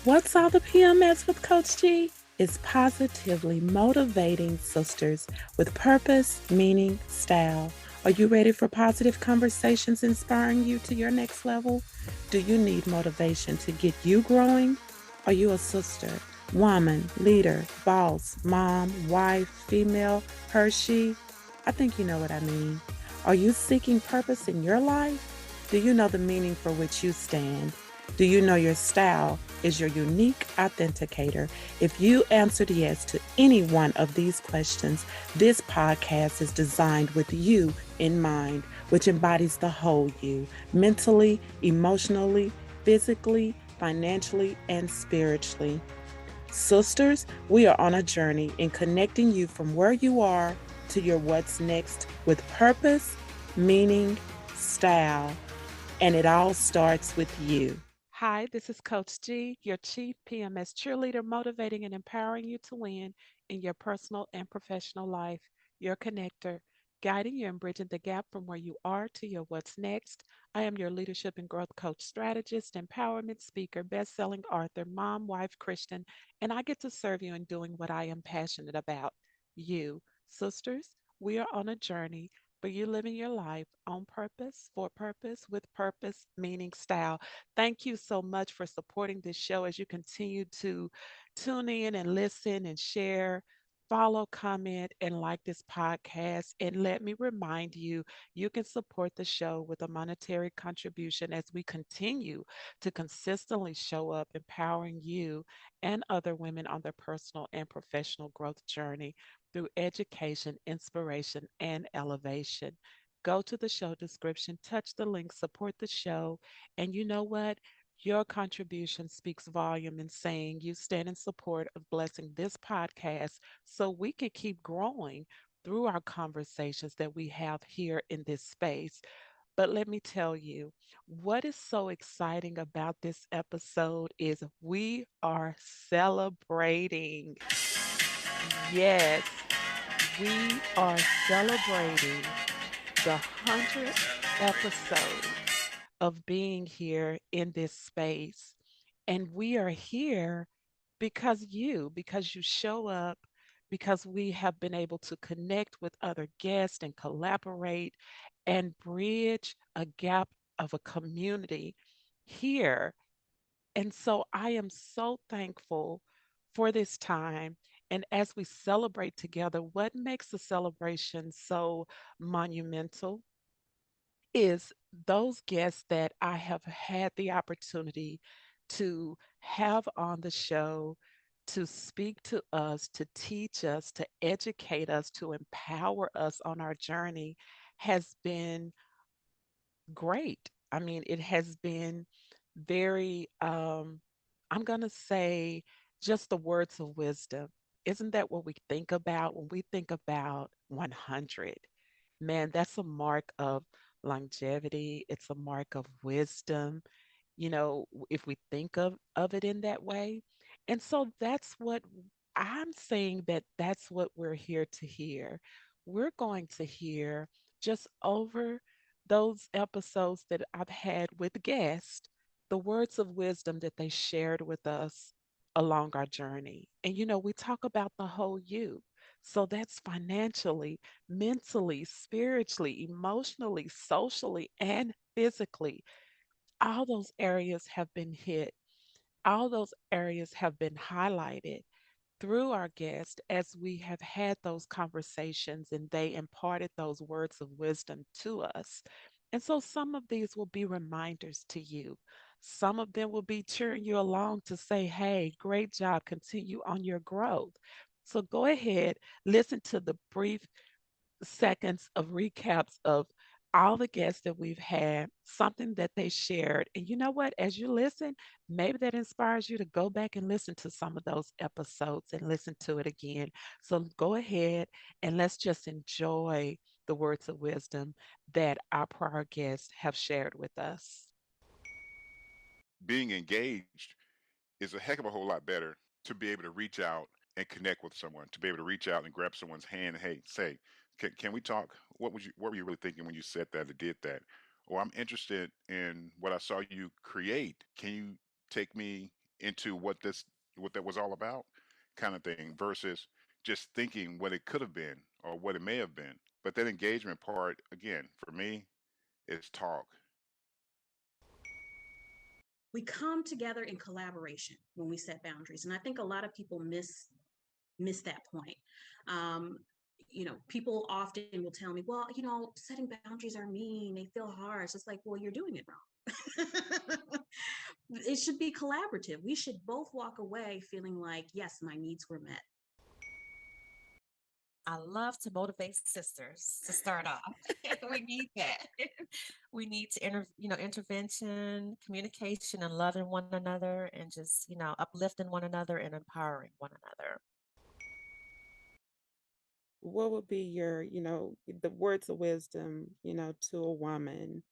What's all the PMS with Coach G? It's positively motivating sisters with purpose, meaning, style. Are you ready for positive conversations inspiring you to your next level? Do you need motivation to get you growing? Are you a sister, woman, leader, boss, mom, wife, female, her, she? I think you know what I mean. Are you seeking purpose in your life? Do you know the meaning for which you stand? Do you know your style is your unique authenticator? If you answered yes to any one of these questions, this podcast is designed with you in mind, which embodies the whole you mentally, emotionally, physically, financially, and spiritually. Sisters, we are on a journey in connecting you from where you are to your what's next with purpose, meaning, style, and it all starts with you. Hi, this is Coach G, your Chief PMS cheerleader, motivating and empowering you to win in your personal and professional life. Your connector, guiding you and bridging the gap from where you are to your what's next. I am your leadership and growth coach strategist, empowerment speaker, best-selling author, mom, wife, Christian, and I get to serve you in doing what I am passionate about. You, sisters, we are on a journey for you living your life on purpose, for purpose, with purpose, meaning, style. Thank you so much for supporting this show as you continue to tune in and listen and share. Follow, comment, and like this podcast. And let me remind you, you can support the show with a monetary contribution as we continue to consistently show up, empowering you and other women on their personal and professional growth journey through education, inspiration, and elevation. Go to the show description, touch the link, support the show, and you know what? Your contribution speaks volume in saying you stand in support of blessing this podcast so we can keep growing through our conversations that we have here in this space. But let me tell you, what is so exciting about this episode is we are celebrating. Yes, we are celebrating the 100th episode of being here in this space. And we are here because you show up, because we have been able to connect with other guests and collaborate and bridge a gap of a community here. And so I am so thankful for this time. And as we celebrate together, what makes the celebration so monumental is those guests that I have had the opportunity to have on the show, to speak to us, to teach us, to educate us, to empower us on our journey has been great. I mean, it has been very, I'm going to say, just the words of wisdom. Isn't that what we think about when we think about 100? Man, that's a mark of longevity. It's a mark of wisdom, if we think of it in that way. And so that's what I'm saying, that's what we're here to hear. We're going to hear just over those episodes that I've had with guests, the words of wisdom that they shared with us along our journey. And we talk about the whole you. So that's financially, mentally, spiritually, emotionally, socially, and physically. All those areas have been hit. All those areas have been highlighted through our guest as we have had those conversations and they imparted those words of wisdom to us. And so some of these will be reminders to you. Some of them will be cheering you along to say, hey, great job, continue on your growth. So go ahead, listen to the brief seconds of recaps of all the guests that we've had, something that they shared. And you know what? As you listen, maybe that inspires you to go back and listen to some of those episodes and listen to it again. So go ahead and let's just enjoy the words of wisdom that our prior guests have shared with us. Being engaged is a heck of a whole lot better to be able to reach out and connect with someone, to be able to reach out and grab someone's hand. Hey, say, can we talk? What were you really thinking when you said that or did that? Or I'm interested in what I saw you create. Can you take me into what that was all about, kind of thing, versus just thinking what it could have been or what it may have been. But that engagement part, again, for me, is talk. We come together in collaboration when we set boundaries, and I think a lot of people miss that point. Um, people often will tell me, well, setting boundaries are mean, they feel harsh. It's like, well, you're doing it wrong. It should be collaborative. We should both walk away feeling like, yes, my needs were met. I love to motivate sisters to start off. We need that. We need to intervention, communication, and loving one another, and just uplifting one another and empowering one another. What would be your, the words of wisdom, to a woman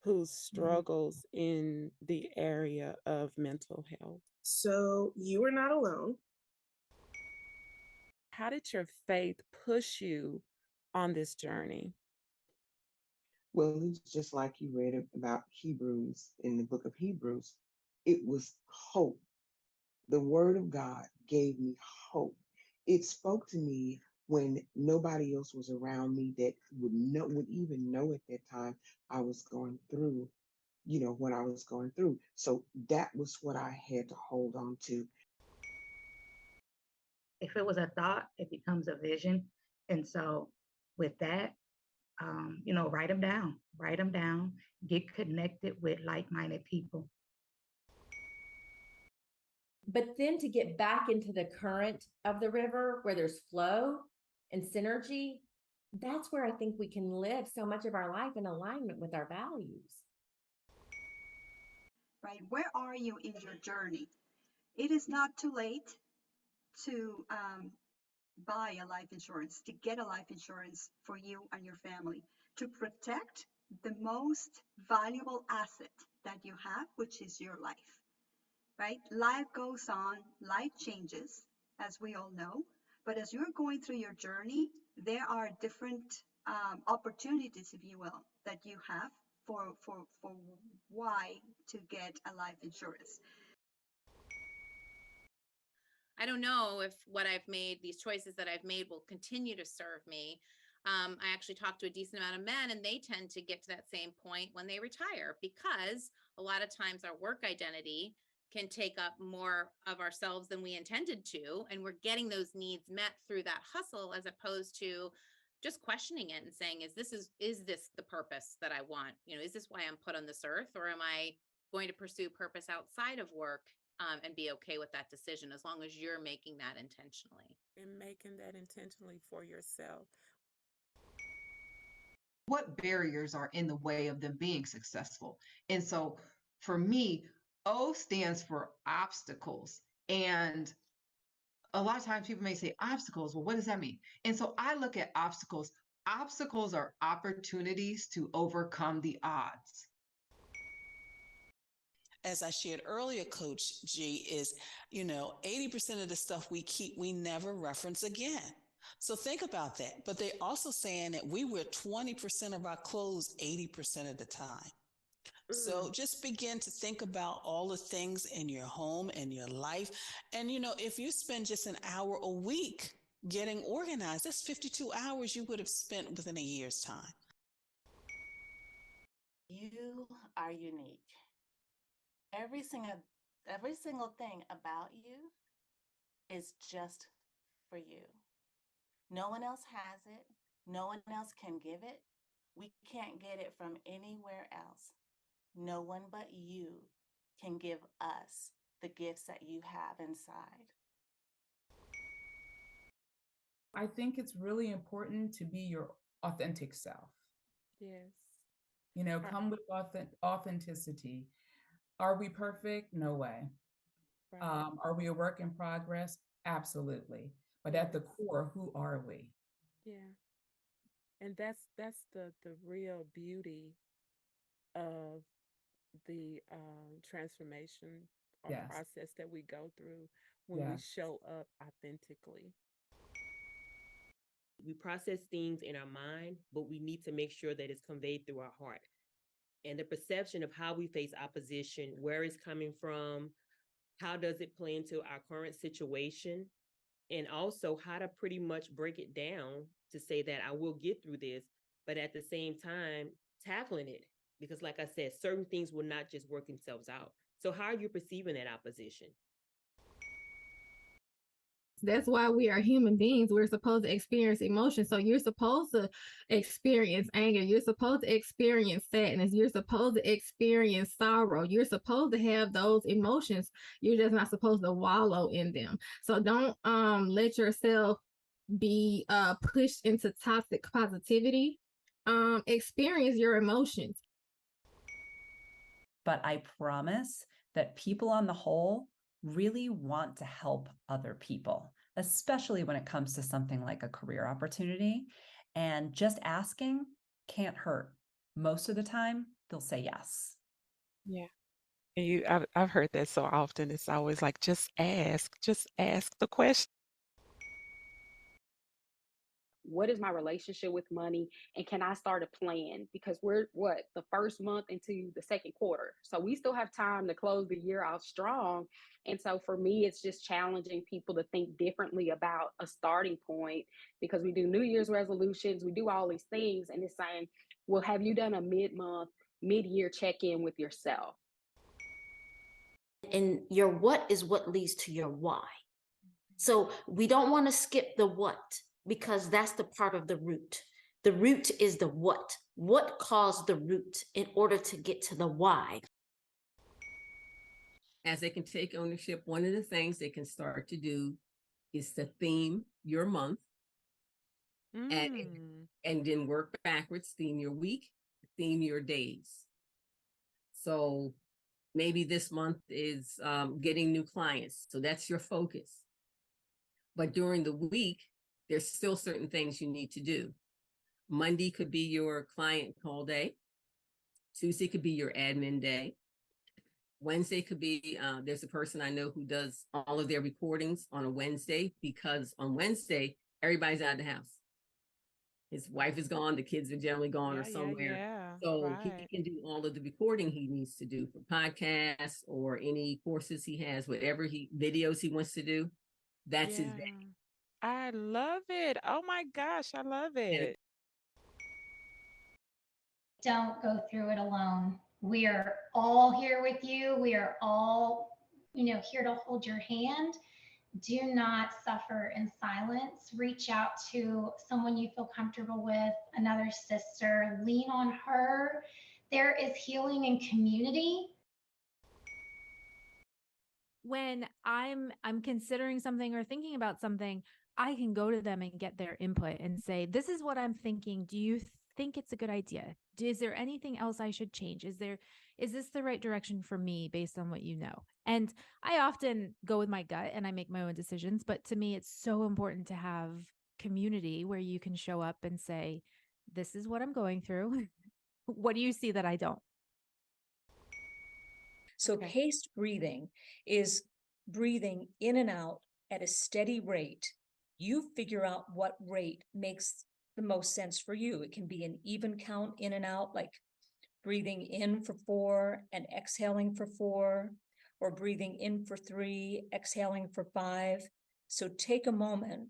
who struggles in the area of mental health? So you are not alone. How did your faith push you on this journey? Well, it's just like you read about Hebrews in the book of Hebrews. It was hope. The word of God gave me hope. It spoke to me when nobody else was around me that would even know at that time I was going through, what I was going through. So that was what I had to hold on to. If it was a thought, it becomes a vision. And so with that, write them down, get connected with like-minded people. But then to get back into the current of the river where there's flow and synergy, that's where I think we can live so much of our life in alignment with our values. Right? Where are you in your journey? It is not too late to buy a life insurance, to get a life insurance for you and your family, to protect the most valuable asset that you have, which is your life. Right? Life goes on, life changes, as we all know. But as you're going through your journey, there are different opportunities, if you will, that you have for why to get a life insurance. I don't know if what I've made, these choices that I've made, will continue to serve me. I actually talk to a decent amount of men, and they tend to get to that same point when they retire, because a lot of times our work identity can take up more of ourselves than we intended to. And we're getting those needs met through that hustle, as opposed to just questioning it and saying, is this the purpose that I want? Is this why I'm put on this earth, or am I going to pursue purpose outside of work? And be okay with that decision, as long as you're making that intentionally. And making that intentionally for yourself. What barriers are in the way of them being successful? And so for me, O stands for obstacles. And a lot of times people may say obstacles. Well, what does that mean? And so I look at obstacles. Obstacles are opportunities to overcome the odds. As I shared earlier, Coach G, is, 80% of the stuff we keep, we never reference again. So think about that. But they're also saying that we wear 20% of our clothes 80% of the time. So just begin to think about all the things in your home and your life. And, if you spend just an hour a week getting organized, that's 52 hours you would have spent within a year's time. You are unique. Every single thing about you is just for you. No one else has it. No one else can give it. We can't get it from anywhere else. No one but you can give us the gifts that you have inside. I think it's really important to be your authentic self. Yes. Come with authenticity. Are we perfect? No way. Right. Are we a work in progress? Absolutely. But at the core, who are we? Yeah. And that's the real beauty of the transformation or process that we go through when we show up authentically. We process things in our mind, but we need to make sure that it's conveyed through our heart. And the perception of how we face opposition, where it's coming from, how does it play into our current situation, and also how to pretty much break it down to say that I will get through this, but at the same time, tackling it. Because like I said, certain things will not just work themselves out. So how are you perceiving that opposition? That's why we are human beings. We're supposed to experience emotion. So you're supposed to experience anger. You're supposed to experience sadness. You're supposed to experience sorrow. You're supposed to have those emotions. You're just not supposed to wallow in them. So don't let yourself be pushed into toxic positivity. Experience your emotions. But I promise that people on the whole really want to help other people, especially when it comes to something like a career opportunity. And just asking can't hurt. Most of the time, they'll say yes. Yeah. And I've heard that so often. It's always like, just ask the question. What is my relationship with money, and can I start a plan? Because we're the first month into the second quarter, so we still have time to close the year out strong. And so for me, it's just challenging people to think differently about a starting point, because we do New Year's resolutions, we do all these things, and it's saying, well, have you done a mid-year check-in with yourself? And your what is what leads to your why. So we don't want to skip the what, because that's the part of the root. The root is the what. What caused the root in order to get to the why? As they can take ownership, one of the things they can start to do is to theme your month and then work backwards, theme your week, theme your days. So maybe this month is getting new clients. So that's your focus. But during the week, there's still certain things you need to do. Monday could be your client call day. Tuesday could be your admin day. Wednesday could be, there's a person I know who does all of their recordings on a Wednesday, because on Wednesday, everybody's out of the house. His wife is gone, the kids are generally gone or somewhere. So right. He can do all of the recording he needs to do for podcasts or any courses he has, whatever videos he wants to do. That's his day. I love it. Oh my gosh, I love it. Don't go through it alone. We are all here with you. We are all, here to hold your hand. Do not suffer in silence. Reach out to someone you feel comfortable with, another sister. Lean on her. There is healing in community. When I'm considering something or thinking about something, I can go to them and get their input and say, this is what I'm thinking. Do you think it's a good idea? Is there anything else I should change? Is this the right direction for me based on what you know? And I often go with my gut and I make my own decisions, but to me, it's so important to have community where you can show up and say, this is what I'm going through. What do you see that I don't? So paced breathing is breathing in and out at a steady rate. You figure out what rate makes the most sense for you. It can be an even count in and out, like breathing in for 4 and exhaling for 4, or breathing in for 3, exhaling for 5. So take a moment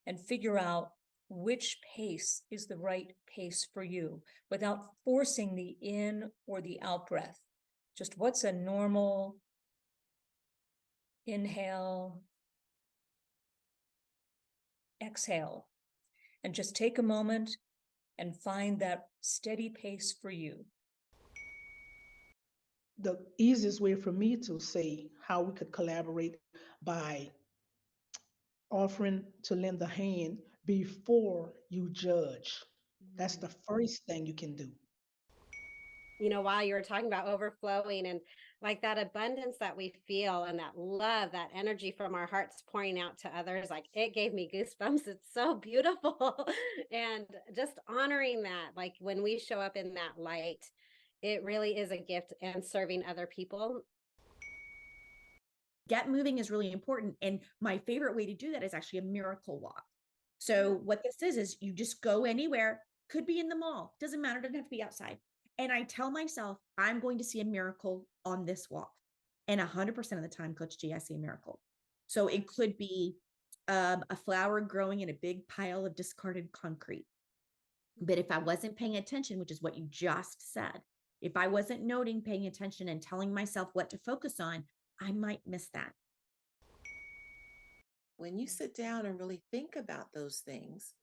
and figure out which pace is the right pace for you without forcing the in or the out breath. Just what's a normal inhale, exhale, and just take a moment and find that steady pace for you. The easiest way for me to say how we could collaborate by offering to lend a hand before you judge. That's the first thing you can do. While you were talking about overflowing and like that abundance that we feel and that love, that energy from our hearts pouring out to others, like it gave me goosebumps. It's so beautiful. And just honoring that, like when we show up in that light, it really is a gift, and serving other people. Get moving is really important. And my favorite way to do that is actually a miracle walk. So what this is you just go anywhere, could be in the mall, doesn't matter, doesn't have to be outside. And I tell myself, I'm going to see a miracle on this walk. And 100% of the time, Coach G, I see a miracle. So it could be a flower growing in a big pile of discarded concrete. But if I wasn't paying attention, which is what you just said, if I wasn't noting, paying attention, and telling myself what to focus on, I might miss that. When you sit down and really think about those things,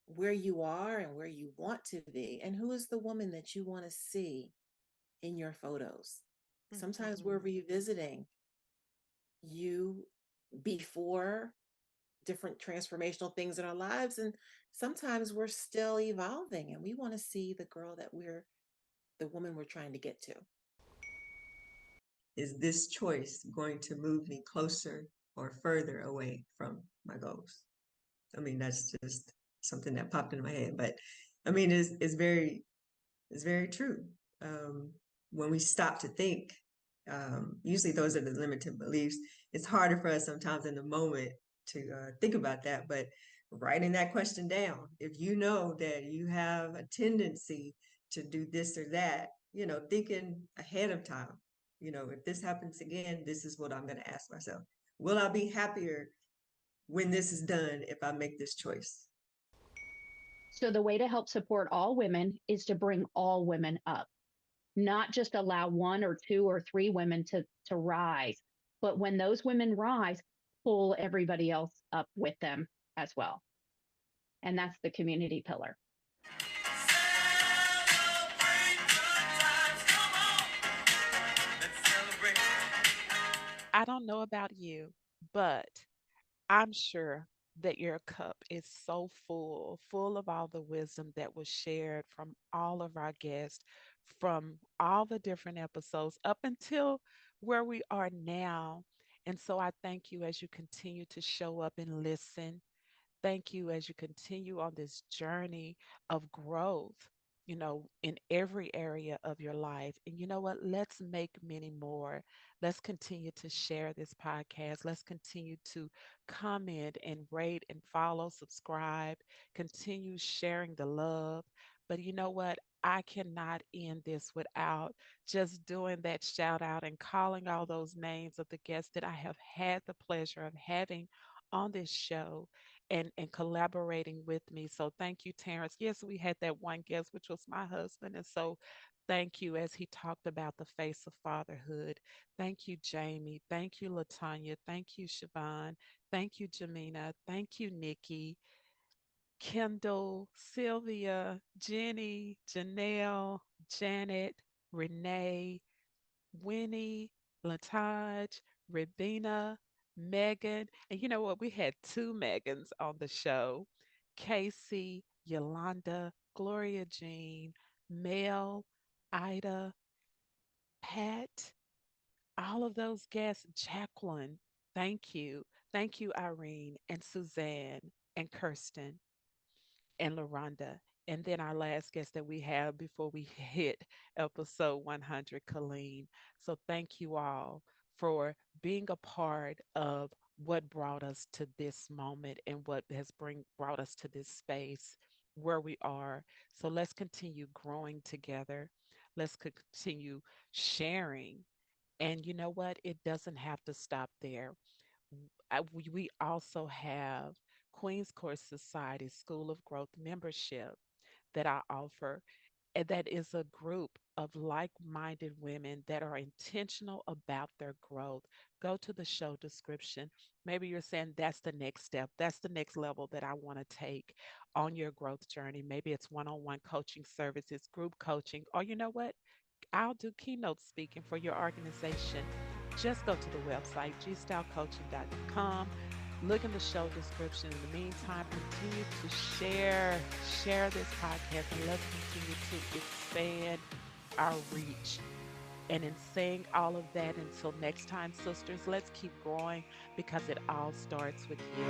where you are and where you want to be, and who is the woman that you want to see in your photos. Sometimes we're revisiting you before different transformational things in our lives, and sometimes we're still evolving and we want to see the woman we're trying to get to. Is this choice going to move me closer or further away from my goals? I mean, that's just something that popped into my head, but I mean, it's very true. When we stop to think, usually those are the limited beliefs. It's harder for us sometimes in the moment to think about that, but writing that question down, if you know that you have a tendency to do this or that, thinking ahead of time, if this happens again, this is what I'm going to ask myself. Will I be happier when this is done if I make this choice? So the way to help support all women is to bring all women up, not just allow 1 or 2 or 3 women to rise, but when those women rise, pull everybody else up with them as well. And that's the community pillar. I don't know about you, but I'm sure that your cup is so full of all the wisdom that was shared from all of our guests, from all the different episodes up until where we are now. And so I thank you as you continue to show up and listen. Thank you as you continue on this journey of growth, in every area of your life. And you know what? Let's make many more. Let's continue to share this podcast. Let's continue to comment and rate and follow, subscribe, continue sharing the love. But you know what? I cannot end this without just doing that shout out and calling all those names of the guests that I have had the pleasure of having on this show and collaborating with me. So thank you, Terrence. Yes, we had that one guest, which was my husband. And so thank you as he talked about the face of fatherhood. Thank you, Jamie. Thank you, Latanya. Thank you, Siobhan. Thank you, Jamina. Thank you, Nikki, Kendall, Sylvia, Jenny, Janelle, Janet, Renee, Winnie, Lataj, Rabina, Megan. And you know what? We had 2 Megans on the show: Casey, Yolanda, Gloria Jean, Mel, Ida, Pat, all of those guests, Jacqueline. Thank you. Thank you, Irene and Suzanne and Kirsten and LaRonda. And then our last guest that we have before we hit episode 100, Colleen. So thank you all for being a part of what brought us to this moment and what has brought us to this space where we are. So let's continue growing together. Let's continue sharing. And you know what? It doesn't have to stop there. We also have Queen's Court Society School of Growth membership that I offer. And that is a group of like minded women that are intentional about their growth. Go to the show description. Maybe you're saying that's the next step, that's the next level that I want to take on your growth journey. Maybe it's one on one coaching services, group coaching, or you know what? I'll do keynote speaking for your organization. Just go to the website, gstylecoaching.com. Look in the show description. In the meantime, continue to share this podcast, and let's continue to expand our reach. And in saying all of that, until next time, sisters, let's keep growing because it all starts with you.